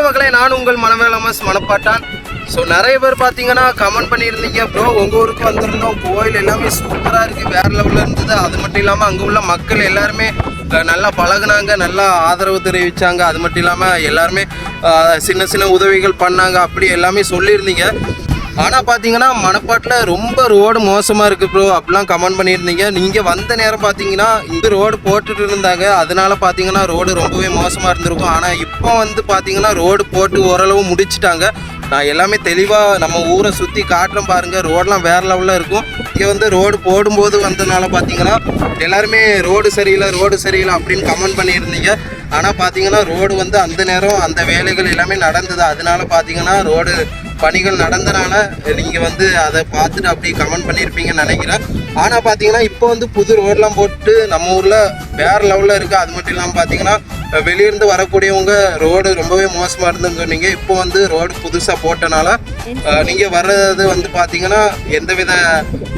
மகளே, நான் உங்கள் மனவேலமஸ் மனப்பாட்டான். ஸோ நிறைய பேர் பார்த்தீங்கன்னா கமெண்ட் பண்ணியிருந்தீங்க, ப்ரோ உங்கள் ஊருக்கு வந்திருந்தோம், கோயில் எல்லாமே சூப்பராக இருக்குது, வேறு லெவலில் இருந்தது. அது மட்டும் இல்லாமல் அங்கே உள்ள மக்கள் எல்லாருமே நல்லா பழகுனாங்க, நல்லா ஆதரவு தெரிவித்தாங்க. அது மட்டும் இல்லாமல் எல்லாருமே சின்ன சின்ன உதவிகள் பண்ணாங்க, அப்படி எல்லாமே சொல்லியிருந்தீங்க. ஆனால் பார்த்தீங்கன்னா மணப்பாட்டில் ரொம்ப ரோடு மோசமாக இருக்குது ப்ரோ அப்படிலாம் கமெண்ட் பண்ணியிருந்தீங்க. நீங்கள் வந்த நேரம் பார்த்தீங்கன்னா இந்த ரோடு போட்டுட்டு இருந்தாங்க, அதனால பார்த்தீங்கன்னா ரோடு ரொம்பவே மோசமாக இருந்திருக்கும். ஆனால் இப்போ வந்து பார்த்தீங்கன்னா ரோடு போட்டு ஓரளவு முடிச்சிட்டாங்க. நான் எல்லாமே தெளிவாக நம்ம ஊரை சுற்றி காட்டுறேன் பாருங்கள், ரோடெலாம் வேறு லெவலில் இருக்கும். இங்கே வந்து ரோடு போடும்போது வந்ததுனால பார்த்தீங்கன்னா எல்லாருமே ரோடு சரியில்லை அப்படின்னு கமெண்ட் பண்ணியிருந்தீங்க. ஆனால் பார்த்தீங்கன்னா ரோடு வந்து அந்த நேரம் அந்த வேலைகள் எல்லாமே நடந்தது. அதனால பார்த்தீங்கன்னா ரோடு பணிகள் நடந்தனால நீங்கள் வந்து அதை பார்த்துட்டு அப்படி கமெண்ட் பண்ணியிருப்பீங்கன்னு நினைக்கிறேன். ஆனால் பார்த்தீங்கன்னா இப்போ வந்து புது ரோடெலாம் போட்டு நம்ம ஊரில் வேறு லெவலில் இருக்குது. அது மட்டும் இல்லாமல் பார்த்தீங்கன்னா வெளியிருந்து வரக்கூடியவங்க ரோடு ரொம்பவே மோசமாக இருந்துன்னு சொன்னீங்க. இப்போ வந்து ரோடு புதுசாக போட்டனால நீங்கள் வர்றது வந்து பார்த்தீங்கன்னா எந்தவித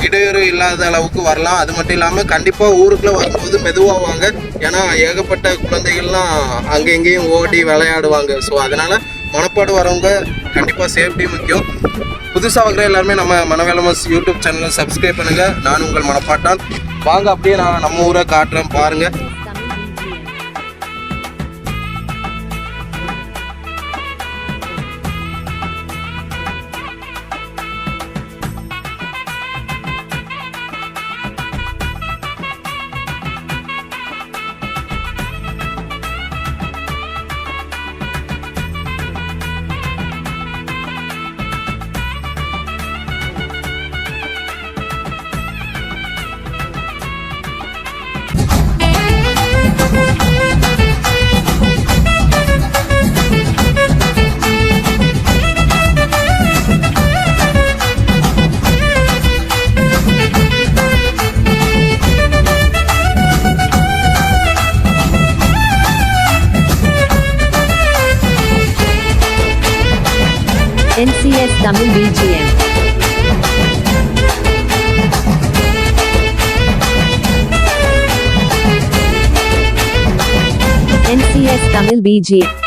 இடையூறு இல்லாத அளவுக்கு வரலாம். அது மட்டும் இல்லாமல் கண்டிப்பாக ஊருக்குள்ளே வரும்போது மெதுவாக வாங்க, ஏன்னா ஏகப்பட்ட குழந்தைகள்லாம் அங்கே எங்கேயும் ஓடி விளையாடுவாங்க. ஸோ அதனால் மணப்பாடு வரவங்க கண்டிப்பாக சேஃப்டி முக்கியம். புதுசாக வர எல்லாருமே நம்ம மனவேலமஸ் யூடியூப் சேனலை சப்ஸ்கிரைப் பண்ணுங்கள். நான் உங்கள் மனப்பாட்டான். வாங்க அப்படியே நான் நம்ம ஊரை காட்டுறேன் பாருங்கள். NCS Tamil BGM. NCS Tamil BGM.